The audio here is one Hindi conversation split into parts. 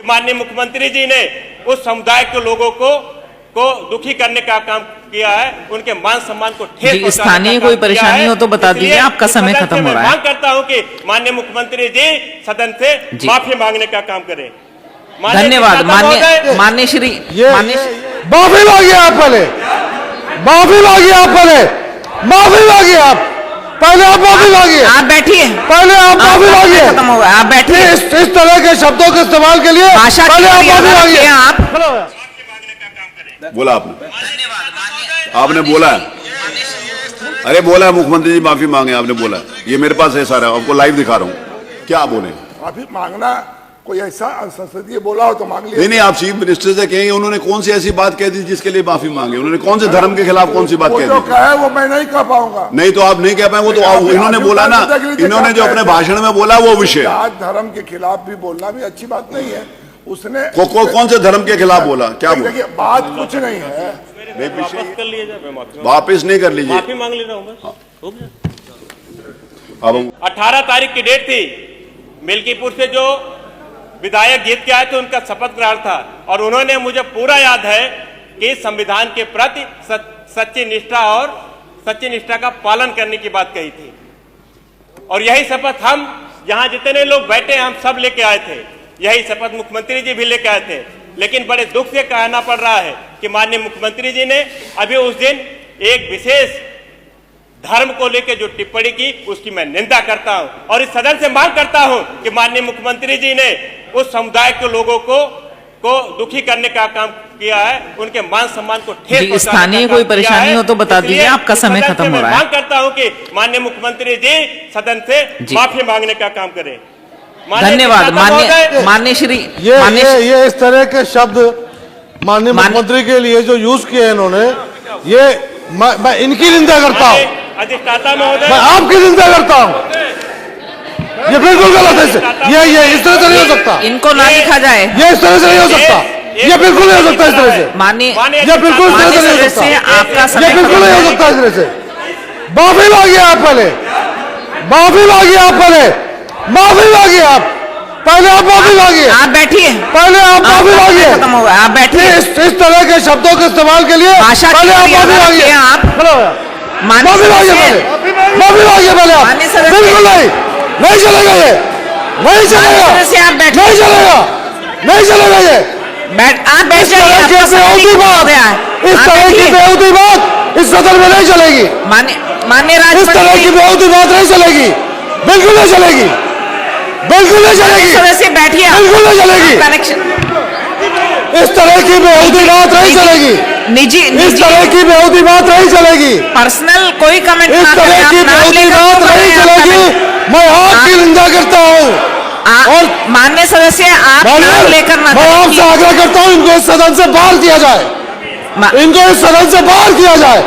माननीय मुख्यमंत्री जी ने उस समुदाय के लोगों को दुखी करने का काम किया है, उनके मान सम्मान को ठेस पहुंचाने का स्थानीय कोई परेशानी हो तो बता दीजिए, आपका समय खत्म हो रहा है। मांग करता हूं कि माननीय मुख्यमंत्री जी सदन से माफी मांगने का काम करें। धन्यवाद। माननीय श्री माफी मांगिए आप पहले, माफी मांगिए आप पहले, माफी मांगिए आप पहले, आप माफी मांगिए। आप बैठिए, पहले आप माफी मांगिए। खत्म होगा, आप बैठिए। इस तरह के शब्दों के इस्तेमाल के लिए पहले आप माफी मांगिए। आप बोला आपने बोला है, अरे बोला है मुख्यमंत्री जी माफी मांगे, आपने बोला है। ये मेरे पास है सारा, आपको लाइव दिखा रहा हूँ। क्या बोले? माफी मांगना कोई ऐसा संसदीय बोला हो तो मांग लिया। नहीं, आप चीफ मिनिस्टर से कहेंगे उन्होंने कौन सी ऐसी बात कह दी जिसके लिए माफी मांगे? उन्होंने कौन से धर्म के खिलाफ कौन सी बात कह दी? जो कहा है वो मैं नहीं कह पाऊंगा। नहीं तो आप नहीं कह पाए, वो तो इन्होंने बोला ना, इन्होंने जो अपने भाषण में बोला वो विषय। आज धर्म के खिलाफ भी बोलना भी अच्छी बात नहीं है। उसने कौन से धर्म के खिलाफ बोला? क्या बोला? देखिए बात कुछ नहीं है, वापिस नहीं कर लीजिए, माफी मांग ले रहा हूँ। अब 18 तारीख की डेट थी, मिल्कीपुर से जो विधायक जीत के आए थे उनका शपथ ग्रहण था, और उन्होंने, मुझे पूरा याद है कि संविधान के प्रति सच्ची निष्ठा का पालन करने की बात कही थी। और यही शपथ हम यहां जितने लोग बैठे हम सब लेके आए थे, यही शपथ मुख्यमंत्री जी भी लेके आए थे। लेकिन बड़े दुख से कहना पड़ रहा है कि माननीय मुख्यमंत्री जी ने अभी उस दिन एक विशेष धर्म को लेकर जो टिप्पणी की उसकी मैं निंदा करता हूं, और इस सदन से मांग करता हूं कि माननीय मुख्यमंत्री जी ने उस समुदाय के लोगों को दुखी करने का काम किया है, उनके मान सम्मान को ठेस पहुंचाने का स्थानीय काम कोई किया परेशानी है। हो तो बता दीजिए, आपका समय सदन खत्म से हो रहा मैं है। मांग करता हूं कि माननीय मुख्यमंत्री जी सदन से माफी मांगने का काम करें। धन्यवाद। माननीय श्री ये इस तरह के शब्द माननीय मुख्यमंत्री के लिए जो यूज किए इन्होंने, ये मैं इनकी निंदा करता हूँ, अधिष्ठाता महोदय, मैं आपकी निंदा करता हूँ। ये बिल्कुल गलत है। ये इस तरह से नहीं हो सकता, इनको ना लिखा जाए। ये इस तरह से नहीं हो सकता, ये बिल्कुल नहीं हो सकता इस तरह से। माननीय ये बिल्कुल इस तरह से नहीं हो सकता, आपका ये समय बिल्कुल नहीं हो सकता इस तरह से। माफी मांगिए आप पहले, माफी मांगिए आप पहले, माफी मांगिए आप पहले, आप माफी मांगिए। आप बैठिए, पहले आप माफी मांगिए। खत्म होगा, आप बैठिए। इस तरह के शब्दों के इस्तेमाल के लिए पहले आप माफी मांगिए। आप माफी मांगिए पहले, माफी मांगिए पहले आप। बिल्कुल नहीं चलेगा, ये नहीं चलेगा, नहीं चलेगा, नहीं चलेगा। ये आप बैठ जाइए, इस तरह की बेहूदी बात इस सदन में नहीं चलेगी। माननीय इस तरह की बेहूदी बात नहीं चलेगी, बिल्कुल नहीं चलेगी, बिल्कुल नहीं चलेगी, सदस्य बैठिए, बिल्कुल नहीं चलेगी। कनेक्शन इस तरह की बेहूदी बात नहीं चलेगी, निजी इस तरह की बेहूदी बात नहीं चलेगी, पर्सनल कोई कमेंट इस ना तरह की बेहूदी बात नहीं चलेगी। मैं आपकी निंदा करता हूँ और माननीय सदस्य आप नाम लेकर ना मैं आपसे आग्रह करता हूँ इनको इस सदन से बाहर किया जाए, इनको इस सदन से बाहर किया जाए।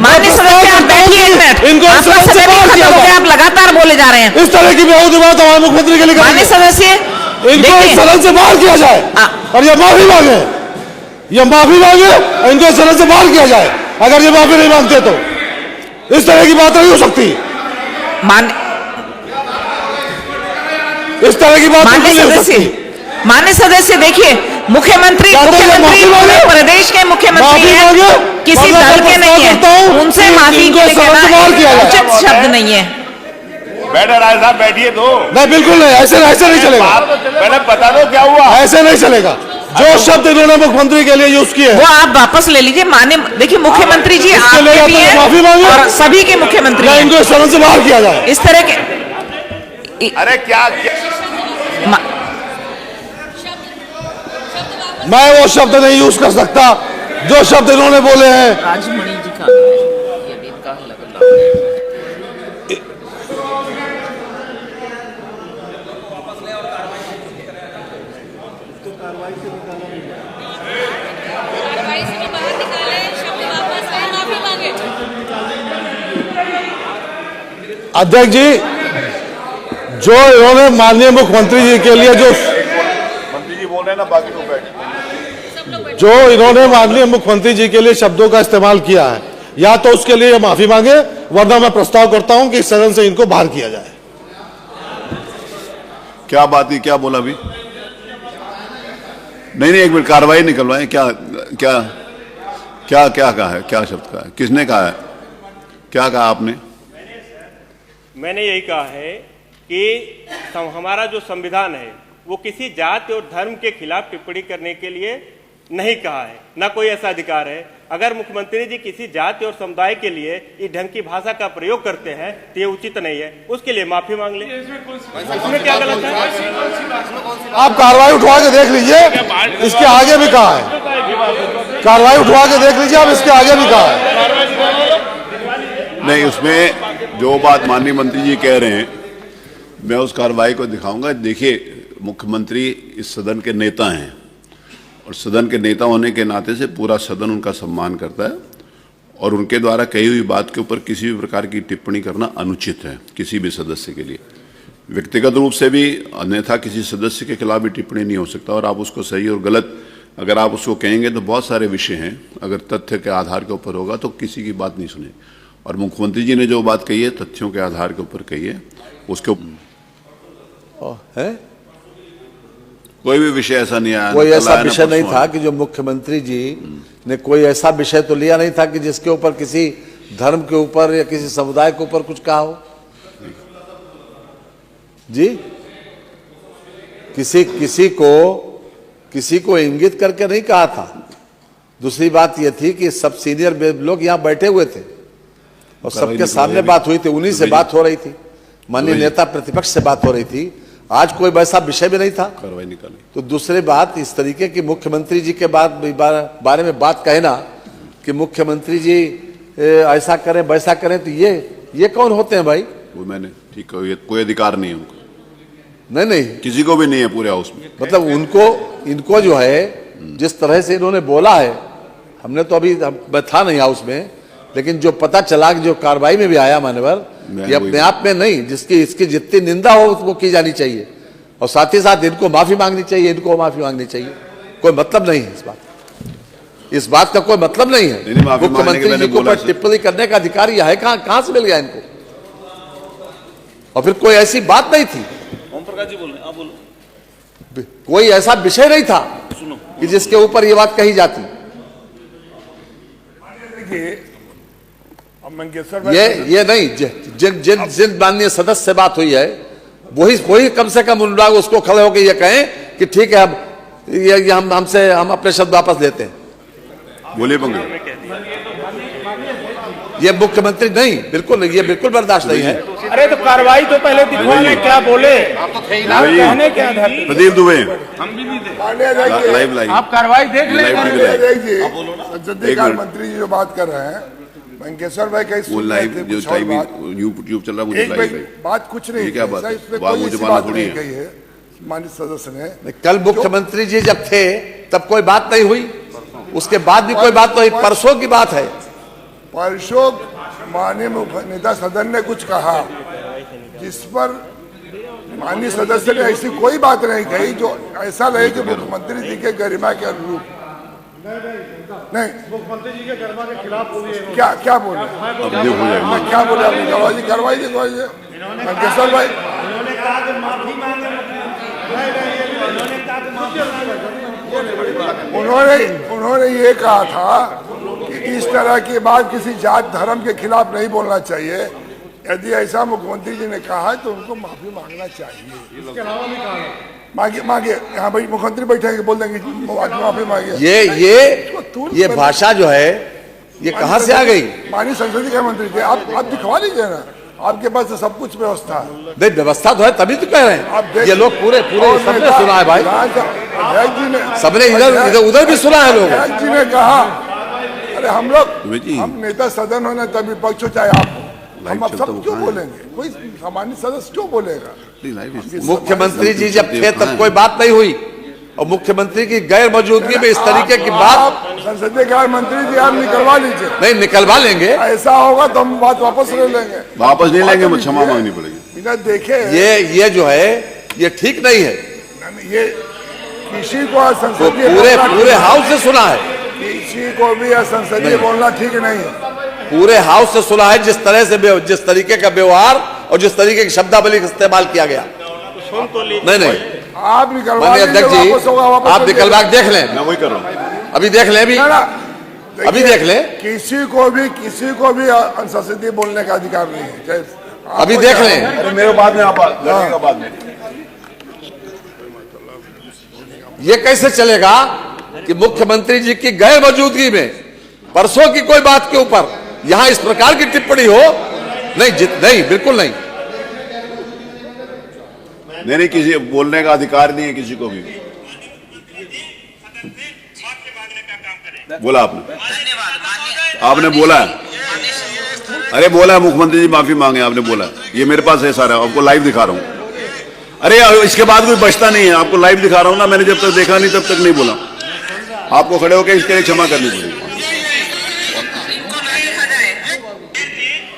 माननीय सदस्य आप बैठिए एक मिनट, इनको इस सदन से बाहर किया जाए। आप लगातार बोले जा रहे हैं। इस तरह की बेहूदी बात हमारे मुख्यमंत्री के लिए माननीय सदस्य इनको इस सदन से बाहर किया जाए और ये माफी मांगे, ये माफी मांगे, इनको इस सदन से बाहर किया जाए। अगर ये माफी नहीं मांगते तो इस तरह की बात नहीं हो सकती, इस तरह की बात नहीं हो सकती। माननीय सदस्य देखिए, मुख्यमंत्री प्रदेश के मुख्यमंत्री हैं, किसी दल के नहीं है, उनसे माफी के लिए कहना उचित शब्द नहीं है। बैठे राय साहब, बैठिए तो। नहीं, बिल्कुल नहीं, ऐसे नहीं चलेगा। मैंने बता दो क्या हुआ, ऐसे नहीं चलेगा। जो शब्द इन्होंने मुख्यमंत्री के लिए यूज किए वो आप वापस ले लीजिए। माननीय देखिए, मुख्यमंत्री जी आपके भी हैं माफी मांगे और सभी के मुख्यमंत्री हैं। इनको इस सदन से बाहर किया जाए। इस तरह के अरे क्या मैं वो शब्द नहीं यूज कर सकता जो शब्द इन्होंने बोले हैं। राजमणि जी का अध्यक्ष जी, जो इन्होंने माननीय मुख्यमंत्री जी के लिए मंत्री जी बोल रहे हैं ना, बाकी लोग बैठे, जो इन्होंने माननीय मुख्यमंत्री जी के लिए शब्दों का इस्तेमाल किया है, या तो उसके लिए माफी मांगे, वरना मैं प्रस्ताव करता हूं कि इस सदन से इनको बाहर किया जाए। क्या बात है, क्या बोला अभी? नहीं नहीं, एक मिनट, कार्रवाई निकलवाएं। क्या क्या क्या क्या कहा है, क्या शब्द कहा है, किसने कहा है, क्या कहा आपने? मैंने यही कहा है कि हमारा जो संविधान है वो किसी जाति और धर्म के खिलाफ टिप्पणी करने के लिए नहीं कहा है, ना कोई ऐसा अधिकार है। अगर मुख्यमंत्री जी किसी जाति और समुदाय के लिए इस ढंग की भाषा का प्रयोग करते हैं तो ये उचित नहीं है, उसके लिए माफी मांग ले। इसमें क्या गलत है? आप कार्रवाई उठवा के देख लीजिए, इसके आगे भी कहा है। कार्रवाई उठवा के देख लीजिए, आप इसके आगे भी कहा है। नहीं, उसमें जो बात माननीय मंत्री जी कह रहे हैं मैं उस कार्रवाई को दिखाऊंगा। देखिए, मुख्यमंत्री इस सदन के नेता हैं और सदन के नेता होने के नाते से पूरा सदन उनका सम्मान करता है और उनके द्वारा कही हुई बात के ऊपर किसी भी प्रकार की टिप्पणी करना अनुचित है किसी भी सदस्य के लिए। व्यक्तिगत रूप से भी, अन्यथा किसी सदस्य के खिलाफ भी टिप्पणी नहीं हो सकता। और आप उसको सही और गलत अगर आप उसको कहेंगे तो बहुत सारे विषय हैं, अगर तथ्य के आधार के ऊपर होगा तो किसी की बात नहीं सुने। और मुख्यमंत्री जी ने जो बात कही है तथ्यों के आधार के ऊपर कही है, उसके है कोई भी विषय ऐसा नहीं आया, कोई ऐसा विषय नहीं था कि जो मुख्यमंत्री जी ने कोई ऐसा विषय तो लिया नहीं था कि जिसके ऊपर किसी धर्म के ऊपर या किसी समुदाय के ऊपर कुछ कहा हो जी। किसी को इंगित करके नहीं कहा था। दूसरी बात यह थी कि सब सीनियर लोग यहां बैठे हुए थे और सबके सामने बात हुई थी, उन्हीं से बात हो रही थी, माननीय नेता प्रतिपक्ष से बात हो रही थी। आज कोई वैसा विषय भी नहीं था, कार्रवाई निकाली। तो दूसरी बात, इस तरीके की मुख्यमंत्री जी के बारे में बात कहना कि मुख्यमंत्री जी ऐसा करें वैसा करें, तो ये कौन होते हैं भाई? वो मैंने ठीक है, कोई अधिकार नहीं है उनको, नहीं किसी को भी नहीं है पूरे हाउस में। मतलब इनको जो है जिस तरह से इन्होंने बोला है, हमने तो अभी मैं था नहीं हाउस में, लेकिन जो पता चला कि जो कार्रवाई में भी आया मान्यवर, ये अपने आप में नहीं, इसकी जितनी निंदा हो वो की जानी चाहिए और साथ ही साथ इनको माफी मांगनी चाहिए, इनको माफी मांगनी चाहिए। कोई मतलब नहीं है इस बात का कोई मतलब नहीं है। मुख्यमंत्री जी को टिप्पणी करने का अधिकार यह है, कहां से मिल गया इनको? और फिर कोई ऐसी बात नहीं थी, ओम प्रकाश जी बोल रहे हैं, आप बोलो। कोई ऐसा विषय नहीं था कि जिसके ऊपर ये बात कही जाती। ये नहीं, जिन माननीय सदस्य से बात हुई है वही कम से कम उन लोग उसको खड़े होकर ये कहें कि ठीक है, अब हम अपने शब्द वापस लेते हैं। बोलिए पंकज। ये मुख्यमंत्री नहीं, बिल्कुल नहीं, ये बिल्कुल बर्दाश्त नहीं है। अरे तो कार्रवाई तो पहले दिखवा लें, क्या बोले आप तो कहने क्या था? प्रदीप दुबे, हम भी नहीं थे। लाइव आप कार्रवाई देख लें। संसदीय कार्य मंत्री जी जो बात कर रहे हैं, मंकेश्वर भाई कहीं वो लाइव जो टाइम यूट्यूब चल रहा है, मुझे लाइव बात कुछ नहीं, क्या बात है? इसमें बात कोई मुझे ऐसी मालूम बात थोड़ी नहीं है। कही है माननीय सदस्य ने। कल मुख्यमंत्री जी जब थे तब कोई बात नहीं हुई, उसके बाद भी कोई बात नहीं, परसों की बात है। परसों माननीय नेता सदन ने कुछ कहा जिस पर माननीय सदस्य ने ऐसी कोई बात नहीं कही जो ऐसा लगे कि मुख्यमंत्री जी के गरिमा के अनुरूप नहीं। मुख्यमंत्री जी के गरिमा के खिलाफ क्या बोले? क्या बोले आपने? कार्रवाई दिखवाइए मंकेश्वर भाई। उन्होंने ये कहा था कि इस तरह की बात किसी जात धर्म के खिलाफ नहीं बोलना चाहिए। यदि ऐसा मुख्यमंत्री जी ने कहा है तो उनको माफी मांगना चाहिए। इसके अलावा भी कहा मांगे यहाँ भाई मुख्यमंत्री बैठे बोल देंगे माफी मांगे। ये भाषा जो है ये कहाँ से आ गई? माननीय संसदीय कार्य मंत्री थे, आप दिखवा लीजिए ना, आपके पास तो सब कुछ व्यवस्था है। नहीं, व्यवस्था तो है, तभी तो कह रहे हैं। ये लोग पूरे सबने सुना है भाई, सबने इधर उधर भी सुना है। लोग जी ने कहा, अरे हम नेता सदन होना तभी पक्ष हो, चाहे आप, हम अब सब क्यों बोलेंगे? कोई सामान्य सदस्य क्यों बोलेगा? मुख्यमंत्री जी जब थे तब कोई बात नहीं हुई और मुख्यमंत्री की गैर मौजूदगी में इस तरीके की बात। संसदीय कार्य मंत्री जी आप निकलवा लीजिए। नहीं, निकलवा लेंगे। ऐसा होगा तो हम बात वापस ले लेंगे। वापस नहीं लेंगे, क्षमा मांगनी पड़ेगी। बिना देखे ये जो है ये ठीक नहीं है। ये किसी को संसदीय पूरे हाउस से सुना है, किसी को भी संसदीय बोलना ठीक नहीं है। पूरे हाउस से सुना है जिस तरीके का व्यवहार और जिस तरीके की शब्दावली का इस्तेमाल किया गया। नहीं, आप निकलवा माननीय लीजिए, अध्यक्ष जी वापस होगा, वापस आप हो निकलवा जाएगा। के देख लें, मैं वही कर रहा हूँ। अभी देख लें, अभी ना, ना, अभी देखिए, देख लें, किसी को भी संसदीय बोलने का अधिकार नहीं है, चाहे अभी आपको देख चाहे- लें। अरे मेरे बाद में आप लड़ेगा बाद में। ये कैसे चलेगा कि मुख्यमंत्री जी की गैर मौजूदगी में परसों की कोई बात के ऊपर यहां इस प्रकार की टिप्पणी हो? नहीं, बिल्कुल नहीं। नहीं, किसी बोलने का अधिकार नहीं है किसी को भी। बोला आपने बोला है, अरे बोला है मुख्यमंत्री जी माफी मांगे, आपने बोला है। ये मेरे पास है सारा, आपको लाइव दिखा रहा हूं। अरे इसके बाद कोई बचता नहीं है, आपको लाइव दिखा रहा हूं ना। मैंने जब तक देखा नहीं तब तक नहीं बोला। आपको खड़े होकर इसके लिए क्षमा करनी पड़ेगी।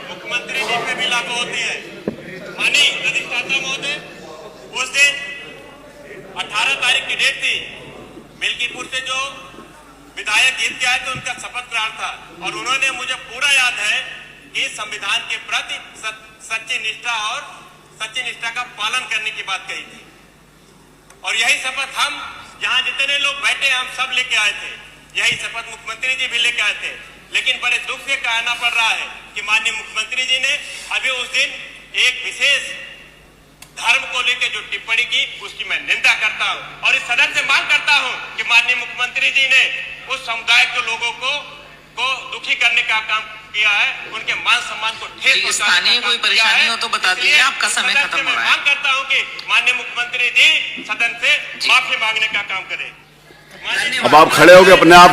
मुख्यमंत्री जी पे भी लागू होती है। माननीय अधिष्ठाता महोदय, उस दिन 18 तारीख की डेट थी, मिल्कीपुर से जो विधायक जीत के आए थे उनका शपथ ग्रहण था, और उन्होंने, मुझे पूरा याद है, कि संविधान के प्रति सच्ची निष्ठा का पालन करने की बात कही थी। और यही शपथ हम यहाँ जितने लोग बैठे हम सब लेके आए थे। यही शपथ मुख्यमंत्री जी भी लेके आए थे। लेकिन बड़े दुख से कहना पड़ रहा है कि माननीय मुख्यमंत्री जी ने अभी उस दिन एक विशेष धर्म को लेकर जो टिप्पणी की उसकी मैं निंदा करता हूं, और इस सदन से मांग करता हूं कि माननीय मुख्यमंत्री जी ने उस समुदाय के लोगों को दुखी करने का काम किया है, उनके मान सम्मान को ठेस पहुंचाने का स्थानीय काम कोई किया परेशानी है। हो तो बता दीजिए, इसलिए आपका समय सदन खत्म से हो मैं रहा है। मांग करता हूं कि माननीय मुख्यमंत्री जी सदन से माफी मांगने का काम करें। अब आप खड़े होकर अपने आप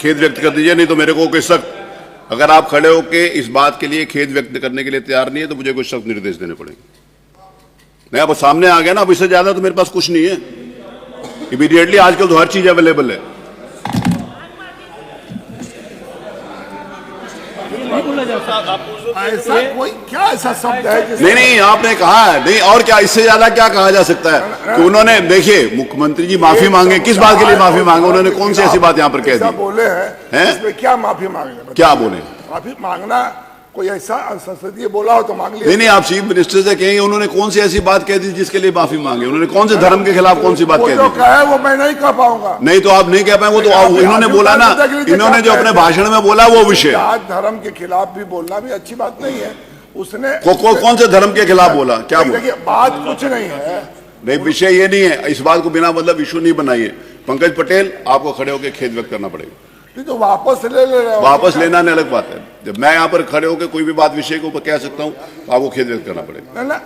खेद व्यक्त कर दीजिए, नहीं तो मेरे को कोई सख्त, अगर आप खड़े होकर इस बात के लिए खेद व्यक्त करने के लिए तैयार नहीं है तो मुझे कोई सख्त निर्देश देने पड़ेंगे। नहीं, अब सामने आ गया ना, अब इससे ज्यादा तो मेरे पास कुछ नहीं है। इमीडिएटली आजकल तो हर चीज अवेलेबल है। ऐसा कोई क्या ऐसा शब्द है जिसमें- नहीं, आपने कहा है, नहीं और क्या, इससे ज्यादा क्या कहा जा सकता है कि उन्होंने, देखिए मुख्यमंत्री जी माफी मांगे, किस बात के लिए माफी मांगे, उन्होंने कौन सी ऐसी बात यहाँ पर कह ऐसा दी? बोले हैं? हैं, इसमें क्या माफी मांगने? क्या बोले? माफी मांगना कोई ऐसा संसदीय बोला हो तो मांग लिया। नहीं, आप चीफ मिनिस्टर से कहेंगे उन्होंने कौन सी ऐसी बात कह दी जिसके लिए माफी मांगे? उन्होंने कौन से धर्म के खिलाफ कौन सी बात वो कह जो दी? कहा है वो मैं नहीं कह पाऊंगा। नहीं तो आप नहीं कह पाए, वो तो इन्होंने बोला ना, इन्होंने जो अपने भाषण में बोला वो विषय। जात धर्म के खिलाफ भी बोलना भी अच्छी बात नहीं है। उसने कौन से धर्म के खिलाफ बोला? क्या बोला? देखिए, बात कुछ नहीं है। नहीं, विषय ये नहीं है, इस बात को बिना मतलब इशू नहीं बनाइए। पंकज पटेल, आपको खड़े होकर खेद व्यक्त करना पड़ेगा। तो वापस ले रहे हो। वापस लेना नहीं अलग बात है। जब मैं यहाँ पर खड़े होकर कोई भी बात विषय के ऊपर कह सकता हूँ, आपको खेद व्यक्त करना पड़ेगा। ना,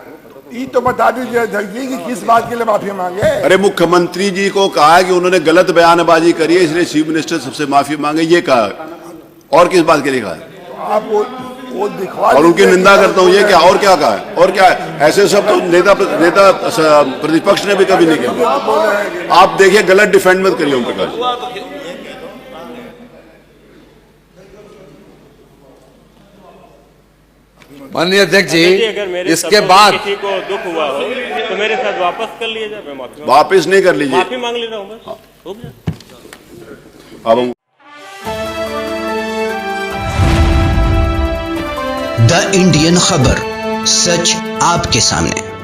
ये तो बता दीजिए अध्यक्ष जी कि किस बात के लिए माफी मांगे। अरे मुख्यमंत्री जी को कहा है कि उन्होंने गलत बयानबाजी करी है, इसलिए चीफ मिनिस्टर सबसे माफी मांगे, ये कहा है। और किस बात के लिए कहा है? आप वो दिखवा और उनकी दीजिए निंदा कि करता हूँ, ये क्या और क्या कहा है? और क्या है? ऐसे सब तो नेता प्रतिपक्ष ने भी कभी नहीं किया। बोले हैं कि आप देखिए, गलत डिफेंड मत करिए ओम प्रकाश। माननीय अध्यक्ष जी, अगर मेरे इसके शब्दों बाद से किसी को दुख हुआ हो तो मेरे साथ वापस कर लिया जाए, मैं वापिस नहीं कर लीजिए। माफी मांग ले रहा हूँ बस, हो गया। अब हम द इंडियन खबर, सच आपके सामने।